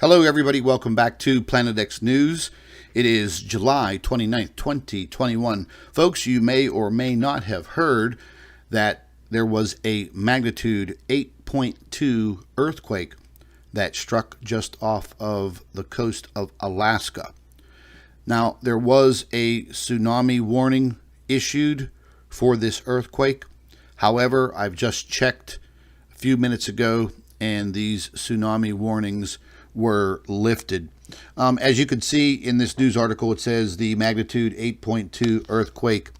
Hello, everybody. Welcome back to Planet X News. It is July 29th, 2021. Folks, you may or may not have heard that there was a magnitude 8.2 earthquake that struck just off of the coast of Alaska. Now, there was a tsunami warning issued for this earthquake. However, I've just checked a few minutes ago, and these tsunami warnings were lifted. As you can see in this news article, it says the magnitude 8.2 earthquake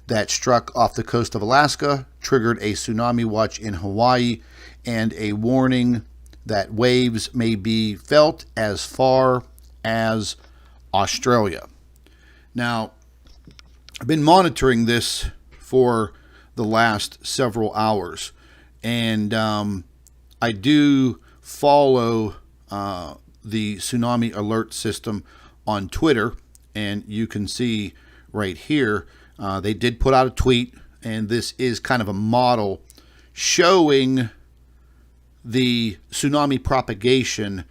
that struck off the coast of Alaska triggered a tsunami watch in Hawaii and a warning that waves may be felt as far as Australia. Now, I've been monitoring this for the last several hours, and I do follow the tsunami alert system on Twitter, and you can see right here they did put out a tweet, and this is kind of a model showing the tsunami propagation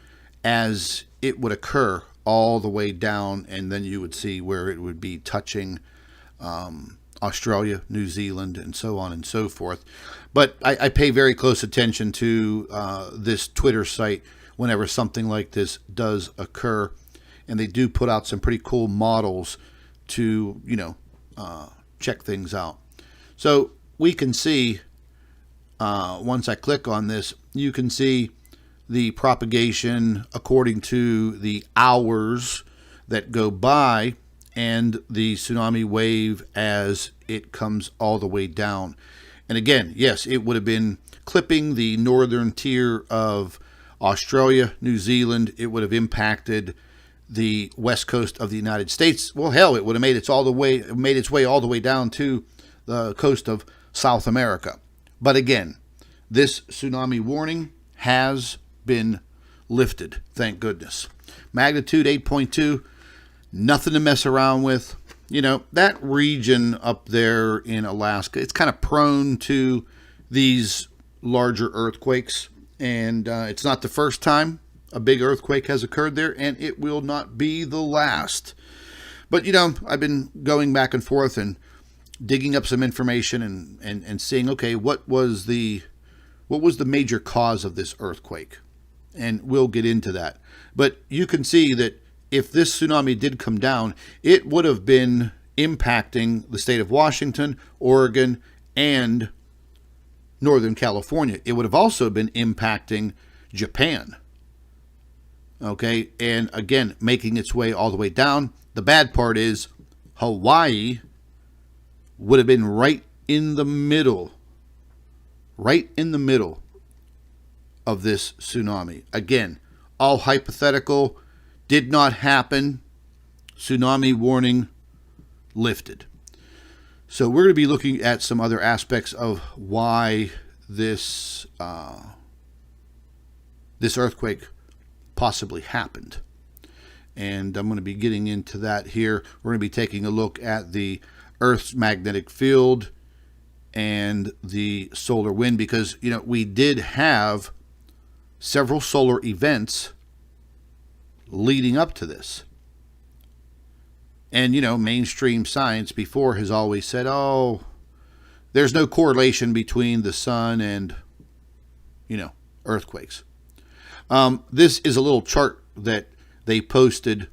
as it would occur all the way down, and then you would see where it would be touching Australia, New Zealand, and so on and so forth. But I pay very close attention to this Twitter site whenever something like this does occur, and they do put out some pretty cool models to, check things out. So we can see, once I click on this, you can see the propagation according to the hours that go by and the tsunami wave as it comes all the way down. And again, yes, it would have been clipping the northern tier of Australia, New Zealand. It would have impacted the west coast of the United States. Well, hell, it would have made its way all the way down to the coast of South America. But again, this tsunami warning has been lifted, thank goodness. Magnitude 8.2, nothing to mess around with. That region up there in Alaska, it's kind of prone to these larger earthquakes. And it's not the first time a big earthquake has occurred there, and it will not be the last. But, I've been going back and forth and digging up some information and seeing, okay, what was the major cause of this earthquake? And we'll get into that. But you can see that if this tsunami did come down, it would have been impacting the state of Washington, Oregon, and Northern California. It would have also been impacting Japan. Okay, and again, making its way all the way down. The bad part is Hawaii would have been right in the middle of this tsunami. Again, all hypothetical, did not happen. Tsunami warning lifted. So we're going to be looking at some other aspects of why this earthquake possibly happened. And I'm going to be getting into that here. We're going to be taking a look at the Earth's magnetic field and the solar wind, because, we did have several solar events leading up to this. And, mainstream science before has always said, oh, there's no correlation between the sun and, earthquakes. This is a little chart that they posted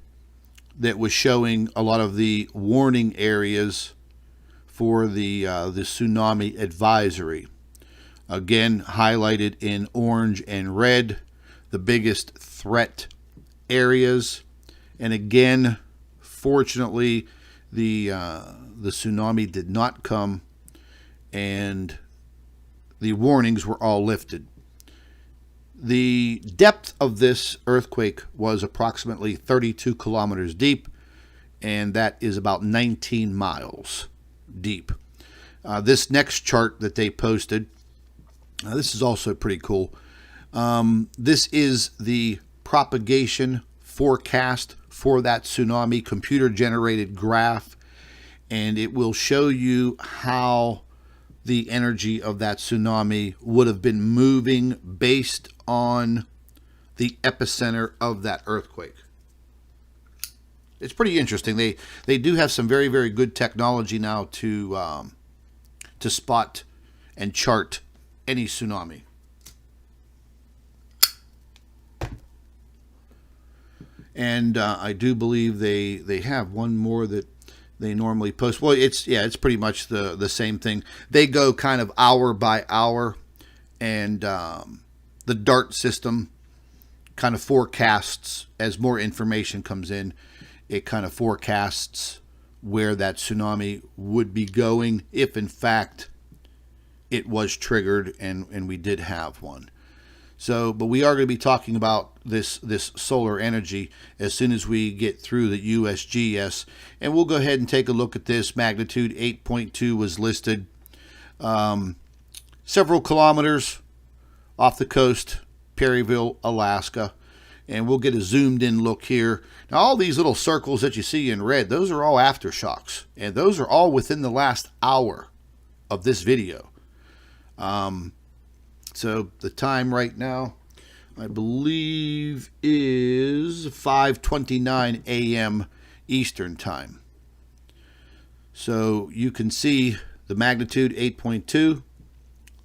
that was showing a lot of the warning areas for the tsunami advisory. Again, highlighted in orange and red, the biggest threat areas. And again, fortunately, the tsunami did not come, and the warnings were all lifted. The depth of this earthquake was approximately 32 kilometers deep, and that is about 19 miles deep. This next chart that they posted, this is also pretty cool. This is the propagation forecast for that tsunami, computer-generated graph, and it will show you how the energy of that tsunami would have been moving based on the epicenter of that earthquake. It's pretty interesting. They do have some very, very good technology now to spot and chart any tsunami. And I do believe they have one more that they normally post. Well, it's pretty much the same thing. They go kind of hour by hour, and the DART system kind of forecasts as more information comes in. It kind of forecasts where that tsunami would be going if, in fact, it was triggered and we did have one. So, but we are going to be talking about this solar energy as soon as we get through the USGS. And we'll go ahead and take a look at this. Magnitude 8.2 was listed several kilometers off the coast, Percival, Alaska. And we'll get a zoomed in look here. Now, all these little circles that you see in red, those are all aftershocks. And those are all within the last hour of this video. So the time right now, I believe, is 5:29 a.m. Eastern time. So you can see the magnitude 8.2,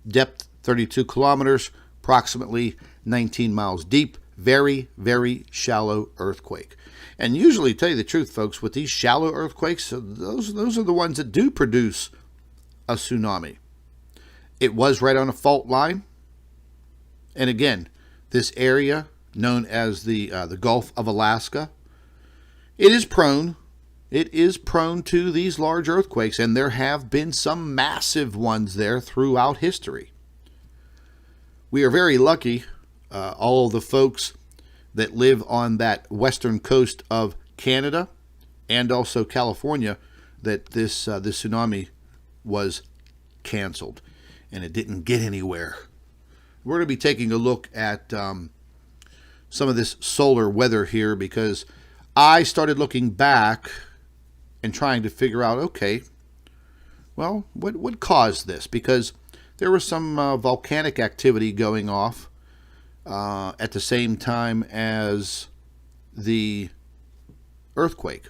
depth 32 kilometers, approximately 19 miles deep. Very, very shallow earthquake. And usually, tell you the truth, folks, with these shallow earthquakes, those are the ones that do produce a tsunami. It was right on a fault line. And again, this area known as the Gulf of Alaska, it is prone to these large earthquakes, and there have been some massive ones there throughout history. We are very lucky. All of the folks that live on that western coast of Canada and also California, that this tsunami was canceled and it didn't get anywhere. We're going to be taking a look at some of this solar weather here, because I started looking back and trying to figure out, okay, well, what caused this? Because there was some volcanic activity going off at the same time as the earthquake.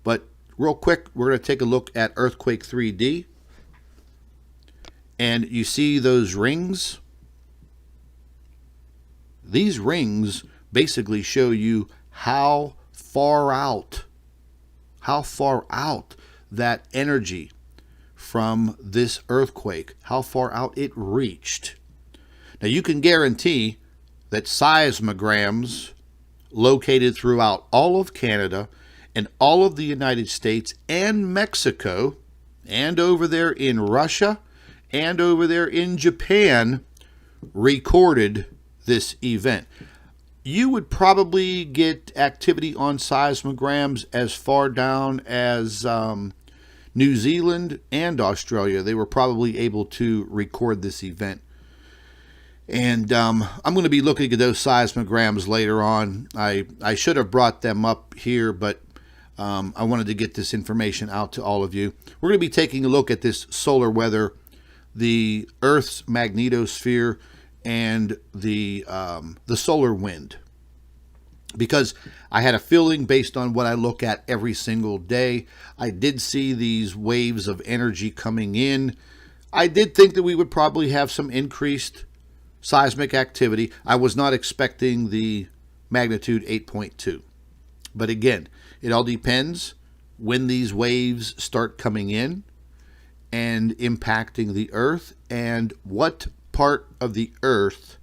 But real quick, we're going to take a look at earthquake 3D. And you see those rings? These rings basically show you how far out that energy from this earthquake, how far out it reached. Now, you can guarantee that seismograms located throughout all of Canada and all of the United States and Mexico and over there in Russia and over there in Japan recorded this event. You would probably get activity on seismograms as far down as New Zealand and Australia. They were probably able to record this event. And I'm going to be looking at those seismograms later on. I should have brought them up here, but I wanted to get this information out to all of you. We're going to be taking a look at this solar weather, the Earth's magnetosphere, and the solar wind. Because I had a feeling, based on what I look at every single day, I did see these waves of energy coming in. I did think that we would probably have some increased seismic activity. I was not expecting the magnitude 8.2. But again, it all depends when these waves start coming in and impacting the Earth, and what part of the Earth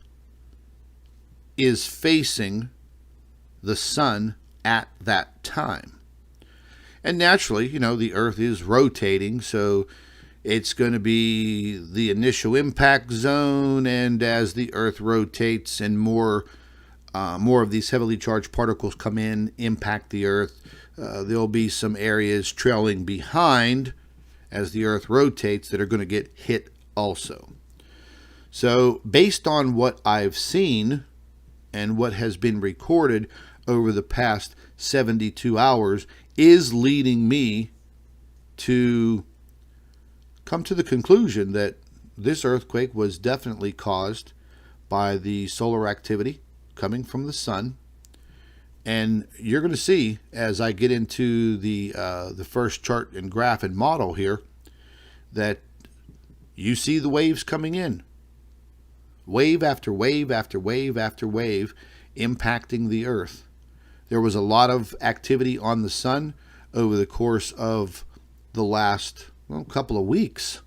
is facing the sun at that time. And naturally, the Earth is rotating, so it's going to be the initial impact zone, and as the Earth rotates and more of these heavily charged particles come in, impact the Earth, there'll be some areas trailing behind as the Earth rotates that are going to get hit also. So based on what I've seen and what has been recorded over the past 72 hours is leading me to come to the conclusion that this earthquake was definitely caused by the solar activity coming from the sun. And you're going to see as I get into the first chart and graph and model here that you see the waves coming in. Wave after wave after wave after wave impacting the Earth. There was a lot of activity on the sun over the course of the last couple of weeks.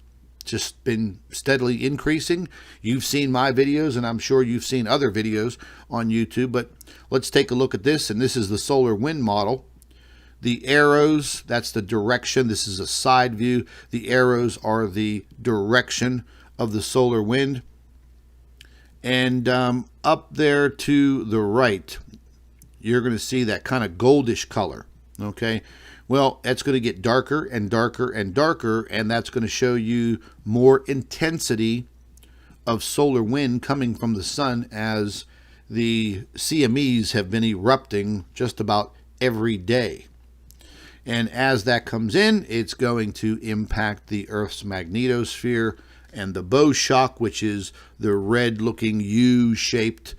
Just been steadily increasing. You've seen my videos, and I'm sure you've seen other videos on YouTube, but let's take a look at this, and this is the solar wind model. The arrows, that's the direction. This is a side view. The arrows are the direction of the solar wind. And up there to the right, you're going to see that kind of goldish color, okay? Well, that's going to get darker and darker and darker, and that's going to show you more intensity of solar wind coming from the sun as the CMEs have been erupting just about every day. And as that comes in, it's going to impact the Earth's magnetosphere and the bow shock, which is the red-looking U-shaped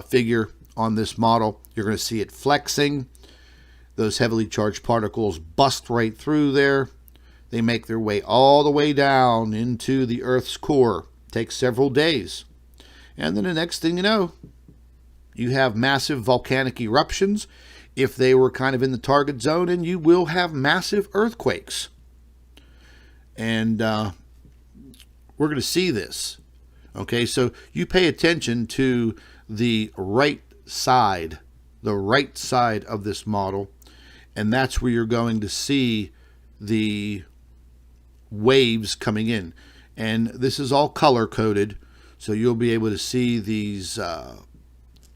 figure on this model. You're going to see it flexing. Those heavily charged particles bust right through there. They make their way all the way down into the Earth's core. It takes several days. And then the next thing you know, you have massive volcanic eruptions if they were kind of in the target zone, and you will have massive earthquakes. And we're going to see this. Okay, so you pay attention to the right side of this model, and that's where you're going to see the waves coming in. And this is all color coded, so you'll be able to see these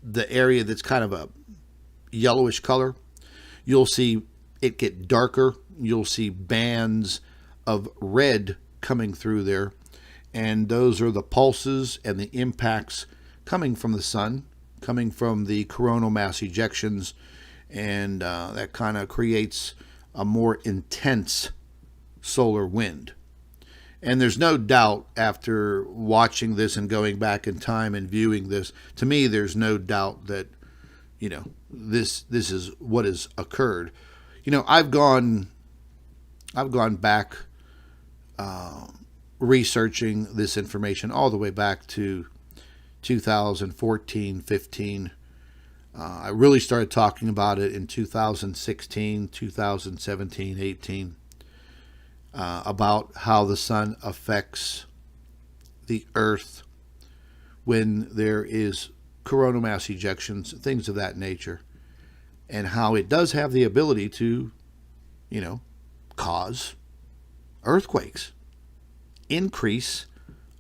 the area that's kind of a yellowish color. You'll see it get darker. You'll see bands of red coming through there, and those are the pulses and the impacts coming from the sun, coming from the coronal mass ejections, and that kind of creates a more intense solar wind. And there's no doubt, after watching this and going back in time and viewing this, to me there's no doubt that, you know, this is what has occurred. You know, I've gone back researching this information all the way back to 2014, 15. I really started talking about it in 2016, 2017, 18, about how the sun affects the Earth when there is coronal mass ejections, things of that nature, and how it does have the ability to, you know, cause earthquakes, increase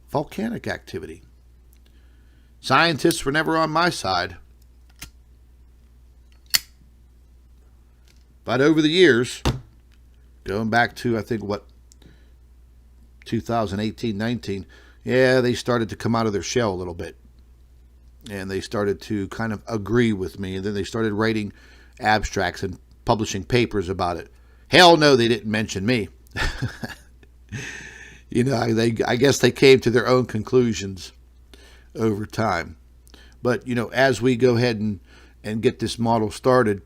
volcanic activity. Scientists were never on my side. But over the years, going back to, I think, 2018, 19, yeah, they started to come out of their shell a little bit. And they started to kind of agree with me. And then they started writing abstracts and publishing papers about it. Hell no, they didn't mention me. You know, I guess they came to their own conclusions over time. But, you know, as we go ahead and get this model started,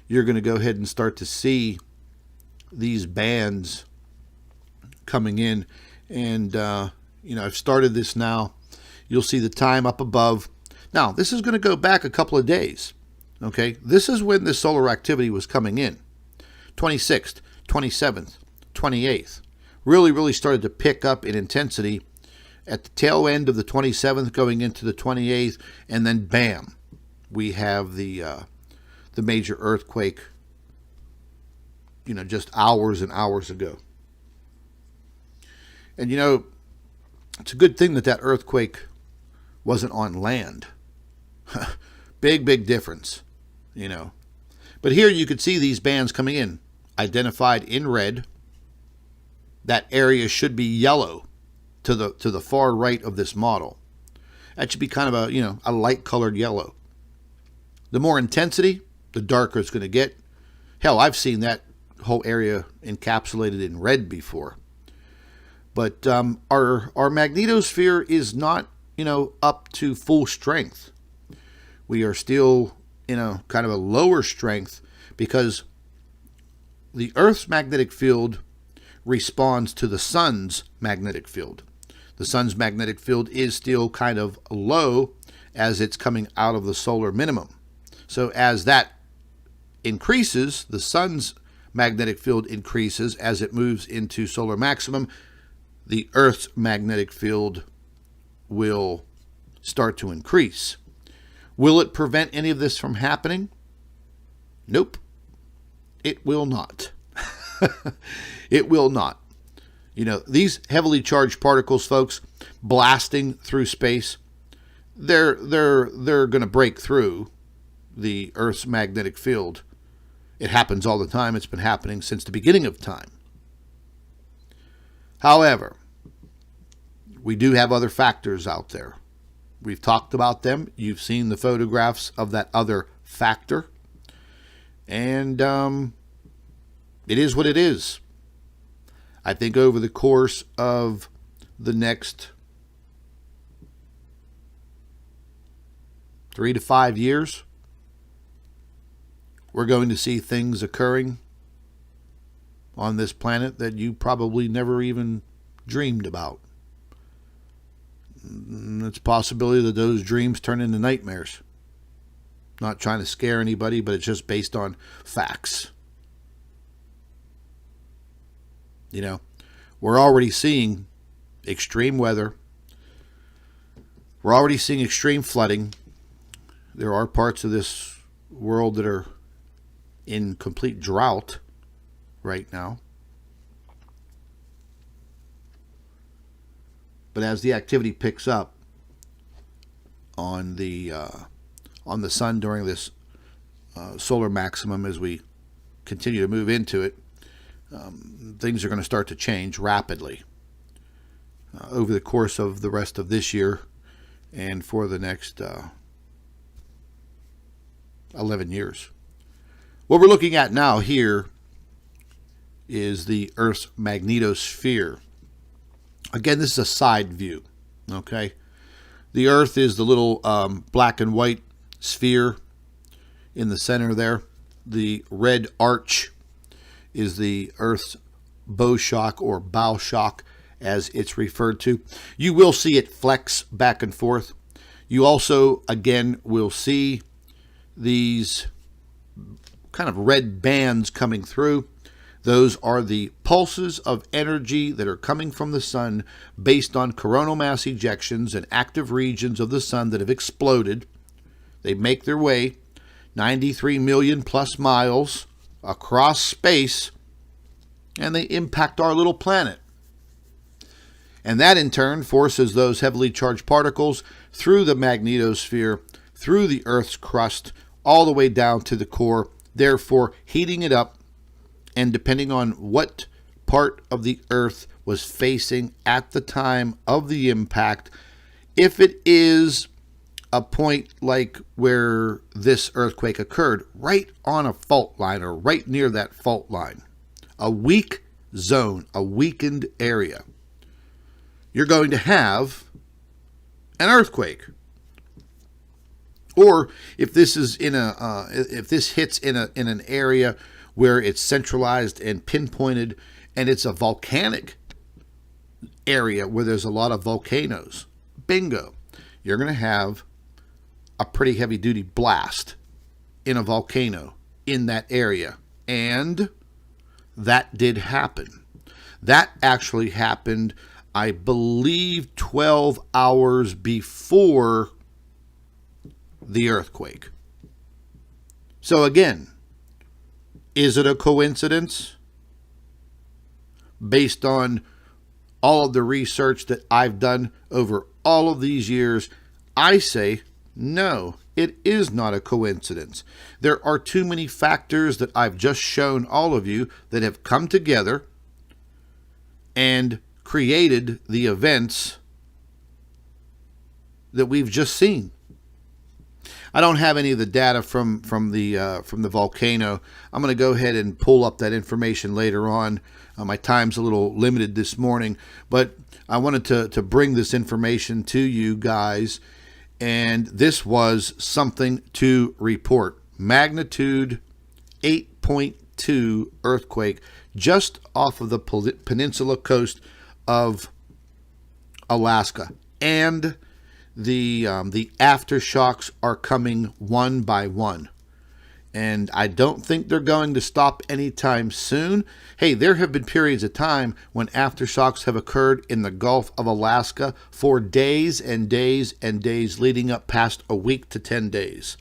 you're going to go ahead and start to see these bands coming in. And, you know, I've started this now. You'll see the time up above. Now, this is going to go back a couple of days. Okay, this is when the solar activity was coming in. 26th, 27th, 28th. Really started to pick up in intensity at the tail end of the 27th going into the 28th, and then bam, we have the major earthquake, you know, just hours and hours ago. And, you know, it's a good thing that earthquake wasn't on land. Big difference, you know. But here you could see these bands coming in, identified in red. That area should be yellow to the far right of this model. That should be kind of a, you know, a light colored yellow. The more intensity, the darker it's going to get. Hell, I've seen that whole area encapsulated in red before. But our magnetosphere is not, you know, up to full strength. We are still in a kind of a lower strength because the Earth's magnetic field responds to the sun's magnetic field. The sun's magnetic field is still kind of low as it's coming out of the solar minimum. So as that increases, the sun's magnetic field increases as it moves into solar maximum, the Earth's magnetic field will start to increase. Will it prevent any of this from happening? Nope. It will not. It will not. You know, these heavily charged particles, folks, blasting through space, they're going to break through the Earth's magnetic field. It happens all the time. It's been happening since the beginning of time. However, we do have other factors out there. We've talked about them. You've seen the photographs of that other factor. And it is what it is. I think over the course of the next 3 to 5 years, we're going to see things occurring on this planet that you probably never even dreamed about. It's a possibility that those dreams turn into nightmares. Not trying to scare anybody, but it's just based on facts. You know, we're already seeing extreme weather. We're already seeing extreme flooding. There are parts of this world that are in complete drought right now. But as the activity picks up on the sun during this solar maximum, as we continue to move into it, things are going to start to change rapidly over the course of the rest of this year and for the next 11 years. What we're looking at now here is the Earth's magnetosphere. Again, this is a side view, okay? The Earth is the little black and white sphere in the center there. The red arch is the Earth's bow shock or bow shock, as it's referred to. You will see it flex back and forth. You also, again, will see these kind of red bands coming through. Those are the pulses of energy that are coming from the sun based on coronal mass ejections and active regions of the sun that have exploded. They make their way 93 million plus miles across space, and they impact our little planet. And that in turn forces those heavily charged particles through the magnetosphere, through the Earth's crust, all the way down to the core, therefore heating it up. And depending on what part of the Earth was facing at the time of the impact, if it is a point like where this earthquake occurred, right on a fault line or right near that fault line, a weak zone, a weakened area, you're going to have an earthquake. Or if this is if this hits in an area where it's centralized and pinpointed, and it's a volcanic area where there's a lot of volcanoes, bingo, you're going to have a pretty heavy-duty blast in a volcano in that area. And that did happen. That actually happened, I believe, 12 hours before the earthquake. So again, is it a coincidence? Based on all of the research that I've done over all of these years, I say no, it is not a coincidence. There are too many factors that I've just shown all of you that have come together and created the events that we've just seen. I don't have any of the data from the volcano. I'm going to go ahead and pull up that information later on. My time's a little limited this morning, but I wanted to bring this information to you guys And this was something to report. Magnitude 8.2 earthquake just off of the peninsula coast of Alaska. And the aftershocks are coming one by one. And I don't think they're going to stop anytime soon. Hey, there have been periods of time when aftershocks have occurred in the Gulf of Alaska for days and days and days, leading up past a week to 10 days.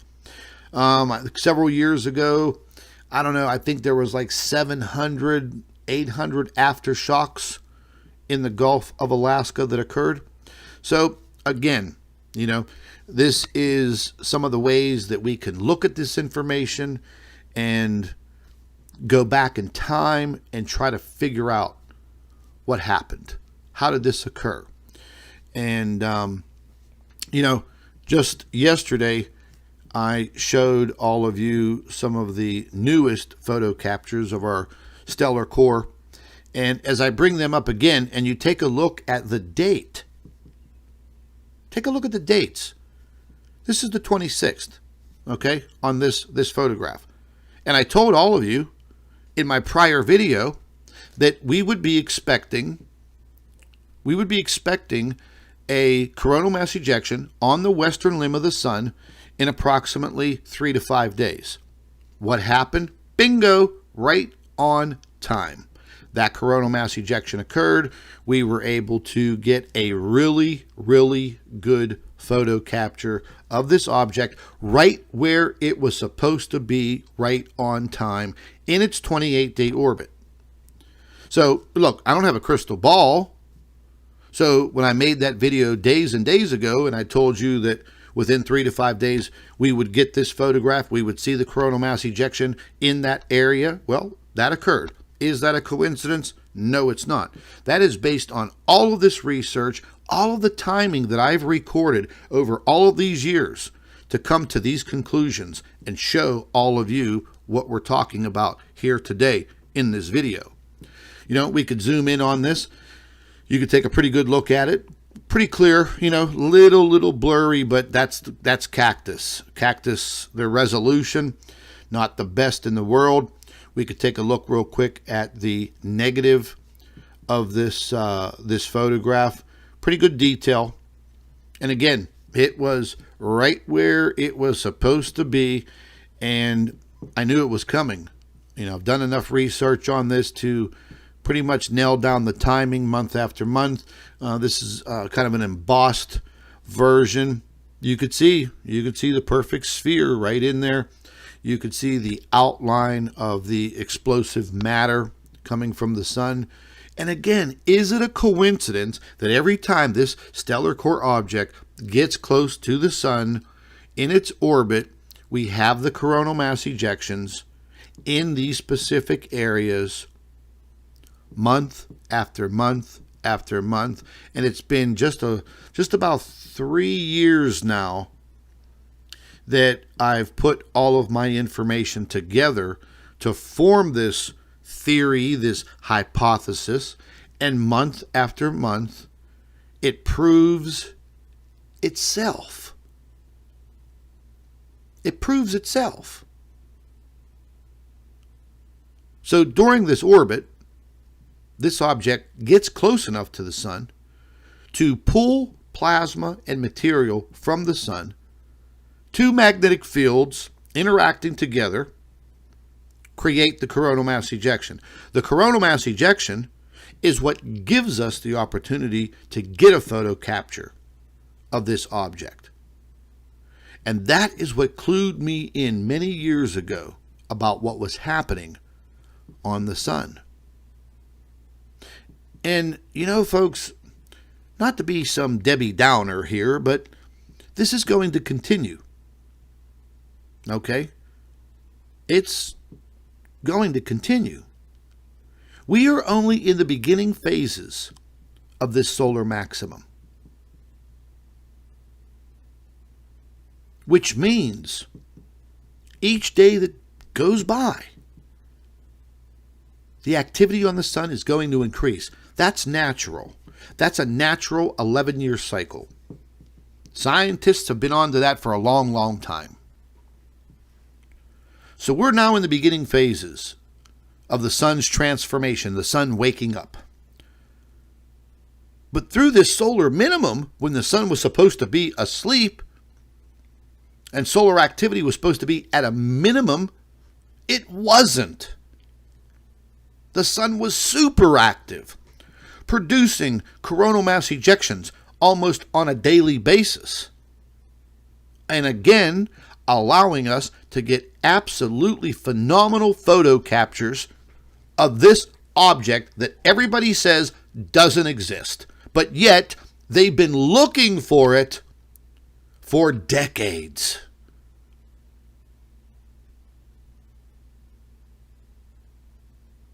Several years ago, I don't know, I think there was like 700, 800 aftershocks in the Gulf of Alaska that occurred. So again, you know, this is some of the ways that we can look at this information and go back in time and try to figure out what happened. How did this occur? And, you know, just yesterday, I showed all of you some of the newest photo captures of our stellar core. And as I bring them up again, and you take a look at the date, take a look at the dates. This is the 26th, okay, on this photograph. And I told all of you in my prior video that we would be expecting a coronal mass ejection on the western limb of the sun in approximately 3 to 5 days. What happened? Bingo, right on time. That coronal mass ejection occurred. We were able to get a really, really good photo capture of this object right where it was supposed to be, right on time in its 28-day orbit. So look, I don't have a crystal ball. So when I made that video days and days ago, and I told you that within 3 to 5 days we would get this photograph, we would see the coronal mass ejection in that area, well, that occurred. Is that a coincidence? No, it's not. That is based on all of this research, all of the timing that I've recorded over all of these years to come to these conclusions and show all of you what we're talking about here today in this video. You know, we could zoom in on this. You could take a pretty good look at it. Pretty clear, you know, little blurry, but that's cactus. Cactus, their resolution, not the best in the world. We could take a look real quick at the negative of this this photograph. Pretty good detail. And again, it was right where it was supposed to be, and I knew it was coming. You know, I've done enough research on this to pretty much nail down the timing month after month. This is kind of an embossed version. You could see the perfect sphere right in there. You could see the outline of the explosive matter coming from the sun. And again, is it a coincidence that every time this stellar core object gets close to the sun in its orbit, we have the coronal mass ejections in these specific areas month after month after month? And it's been just about 3 years now that I've put all of my information together to form this theory, this hypothesis, and month after month, it proves itself. It proves itself. So during this orbit, this object gets close enough to the sun to pull plasma and material from the sun. Two magnetic fields interacting together create the coronal mass ejection. The coronal mass ejection is what gives us the opportunity to get a photo capture of this object. And that is what clued me in many years ago about what was happening on the sun. And, you know, folks, not to be some Debbie Downer here, but this is going to continue. Okay? It's going to continue. We are only in the beginning phases of this solar maximum. Which means each day that goes by, the activity on the sun is going to increase. That's natural. That's a natural 11-year cycle. Scientists have been on to that for a long, long time. So we're now in the beginning phases of the sun's transformation, the sun waking up. But through this solar minimum, when the sun was supposed to be asleep and solar activity was supposed to be at a minimum, it wasn't. The sun was super active, producing coronal mass ejections almost on a daily basis. And again, allowing us to get absolutely phenomenal photo captures of this object that everybody says doesn't exist. But yet, they've been looking for it for decades.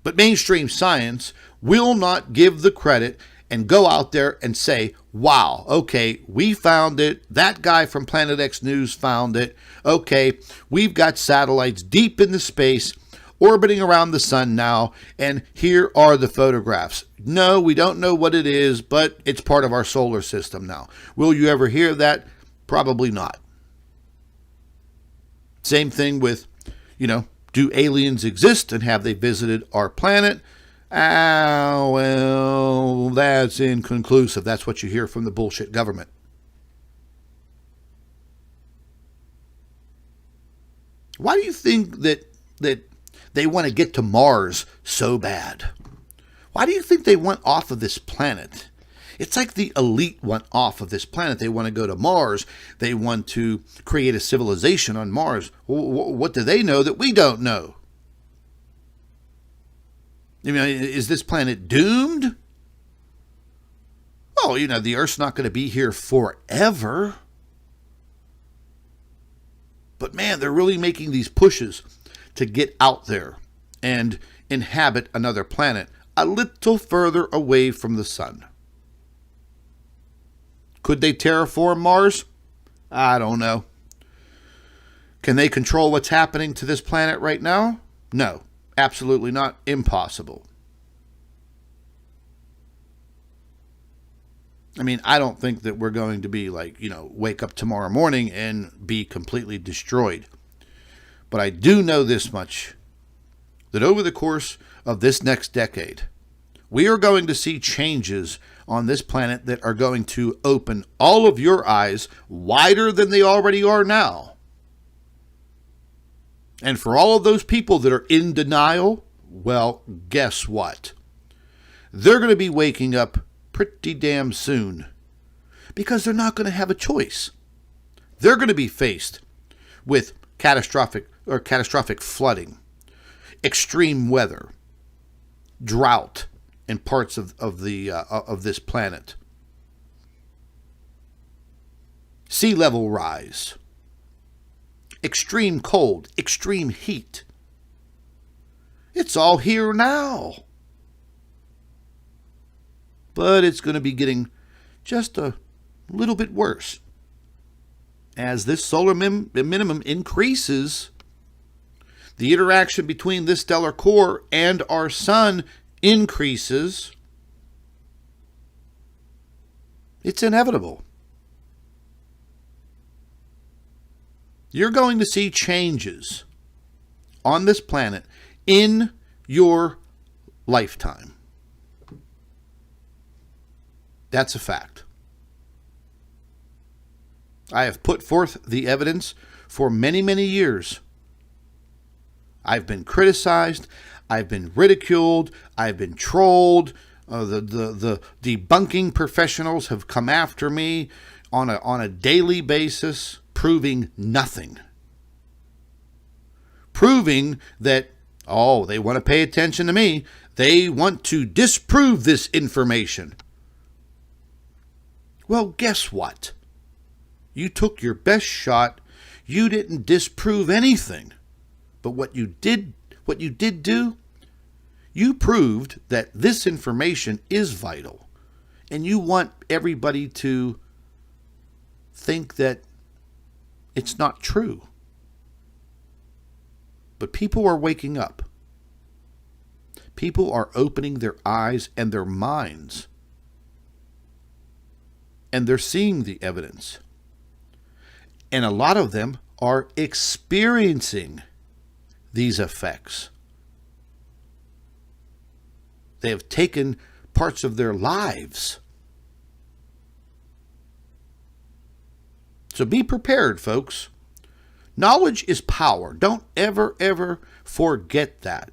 But mainstream science will not give the credit and go out there and say, wow, okay, we found it. That guy from Planet X News found it. Okay, we've got satellites deep in the space orbiting around the sun now, and here are the photographs. No, we don't know what it is, but it's part of our solar system now. Will you ever hear that? Probably not. Same thing with, do aliens exist and have they visited our planet? Well, that's inconclusive. That's what you hear from the bullshit government. Why do you think that they want to get to Mars so bad? Why do you think they want off of this planet? It's like the elite want off of this planet. They want to go to Mars. They want to create a civilization on Mars. What do they know that we don't know? Is this planet doomed? Oh, the Earth's not going to be here forever. But man, they're really making these pushes to get out there and inhabit another planet a little further away from the sun. Could they terraform Mars? I don't know. Can they control what's happening to this planet right now? No, absolutely not. Impossible. I don't think that we're going to be wake up tomorrow morning and be completely destroyed. But I do know this much, that over the course of this next decade, we are going to see changes on this planet that are going to open all of your eyes wider than they already are now. And for all of those people that are in denial, well, guess what? They're going to be waking up pretty damn soon, because they're not going to have a choice. They're going to be faced with catastrophic flooding, extreme weather, drought in parts of this planet, sea level rise, extreme cold, extreme heat. It's all here now. But it's going to be getting just a little bit worse. As this solar minimum increases, the interaction between this stellar core and our sun increases. It's inevitable. You're going to see changes on this planet in your lifetime. That's a fact. I have put forth the evidence for many, many years. I've been criticized. I've been ridiculed. I've been trolled. The debunking professionals have come after me on a daily basis, proving nothing. Proving that, they want to pay attention to me. They want to disprove this information. Well, guess what? You took your best shot. You didn't disprove anything. But what you did do, you proved that this information is vital. And you want everybody to think that it's not true. But people are waking up. People are opening their eyes and their minds. And they're seeing the evidence. And a lot of them are experiencing these effects. They have taken parts of their lives. So be prepared, folks. Knowledge is power. Don't ever, ever forget that.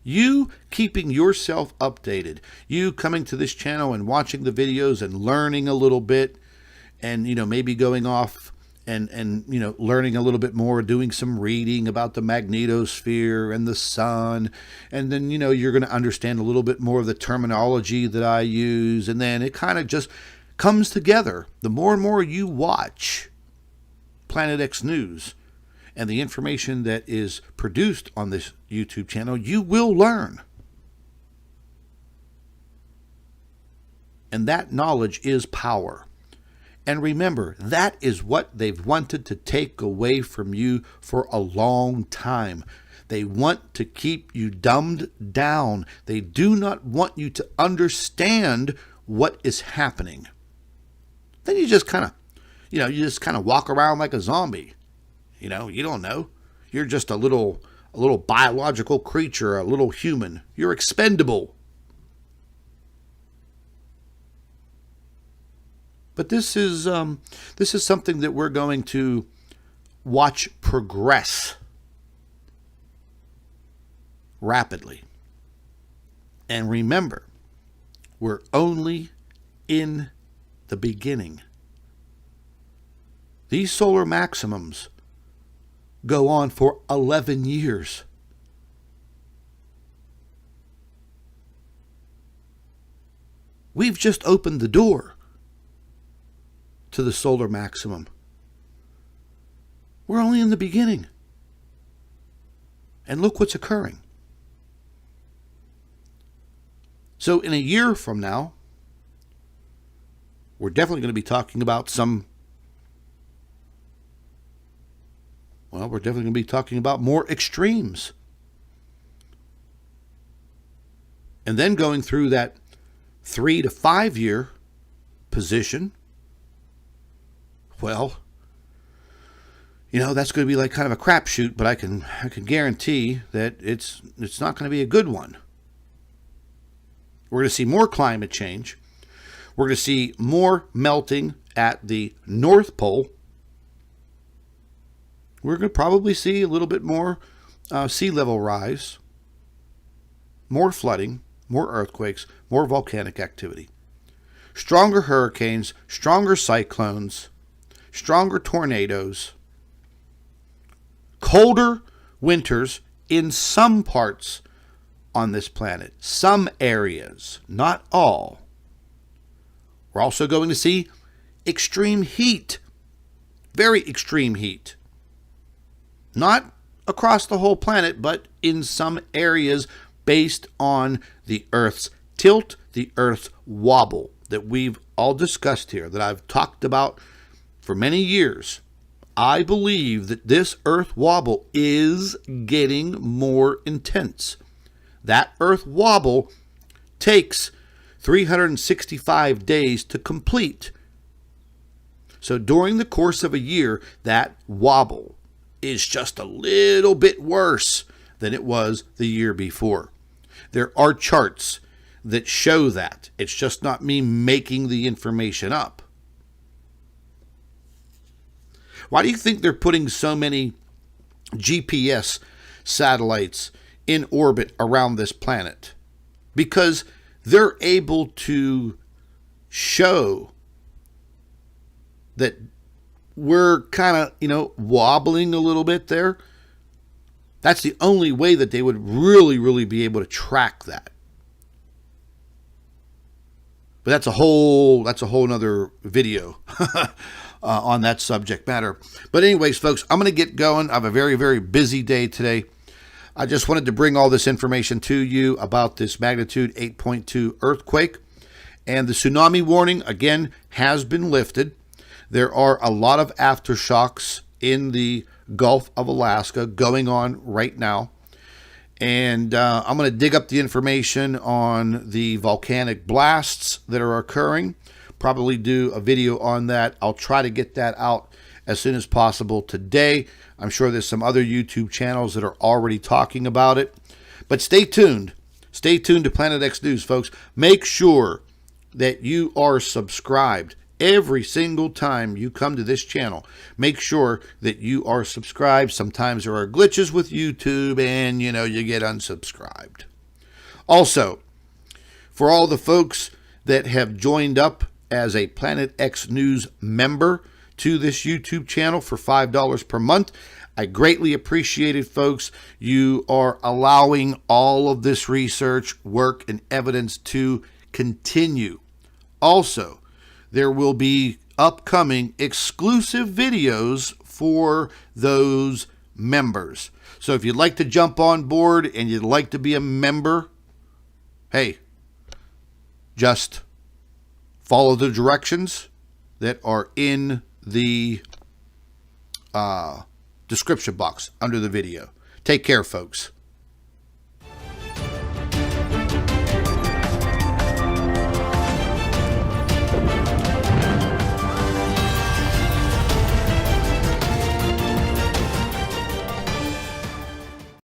You keeping yourself updated, you coming to this channel and watching the videos and learning a little bit, and maybe going off and learning a little bit more, doing some reading about the magnetosphere and the sun, and then you're going to understand a little bit more of the terminology that I use, and then it kind of just comes together. The more and more you watch Planet X News and the information that is produced on this YouTube channel, you will learn. And that knowledge is power. And remember, that is what they've wanted to take away from you for a long time. They want to keep you dumbed down. They do not want you to understand what is happening. Then you just kind of, walk around like a zombie. You don't know. You're just a little biological creature, a little human. You're expendable. But this is something that we're going to watch progress rapidly. And remember, we're only in the beginning. These solar maximums go on for 11 years. We've just opened the door to the solar maximum. We're only in the beginning. And look what's occurring. So in a year from now, we're definitely going to be talking about we're definitely going to be talking about more extremes. And then going through that 3 to 5 year position, well, that's going to be like kind of a crapshoot, but I can guarantee that it's not going to be a good one. We're going to see more climate change. We're going to see more melting at the North Pole. We're going to probably see a little bit more sea level rise, more flooding, more earthquakes, more volcanic activity, stronger hurricanes, stronger cyclones, stronger tornadoes, colder winters in some parts on this planet, some areas, not all. We're also going to see extreme heat, very extreme heat. Not across the whole planet, but in some areas based on the Earth's tilt, the Earth's wobble that we've all discussed here, that I've talked about for many years. I believe that this Earth wobble is getting more intense. That Earth wobble takes 365 days to complete. So during the course of a year, that wobble is just a little bit worse than it was the year before. There are charts that show that. It's just not me making the information up. Why do you think they're putting so many GPS satellites in orbit around this planet? Because they're able to show that we're kind of, wobbling a little bit there. That's the only way that they would really, really be able to track that. But that's a whole nother video on that subject matter. But anyways, folks, I'm going to get going. I have a very, very busy day today. I just wanted to bring all this information to you about this magnitude 8.2 earthquake. And the tsunami warning, again, has been lifted. There are a lot of aftershocks in the Gulf of Alaska going on right now. And I'm going to dig up the information on the volcanic blasts that are occurring. Probably do a video on that. I'll try to get that out as soon as possible today. I'm sure there's some other YouTube channels that are already talking about it. But stay tuned. Stay tuned to Planet X News, folks. Make sure that you are subscribed. Every single time you come to this channel, make sure that you are subscribed. Sometimes there are glitches with YouTube and, you get unsubscribed. Also, for all the folks that have joined up as a Planet X News member to this YouTube channel for $5 per month, I greatly appreciate it, folks. You are allowing all of this research, work, and evidence to continue. Also, there will be upcoming exclusive videos for those members. So if you'd like to jump on board and you'd like to be a member, hey, just follow the directions that are in the description box under the video. Take care, folks.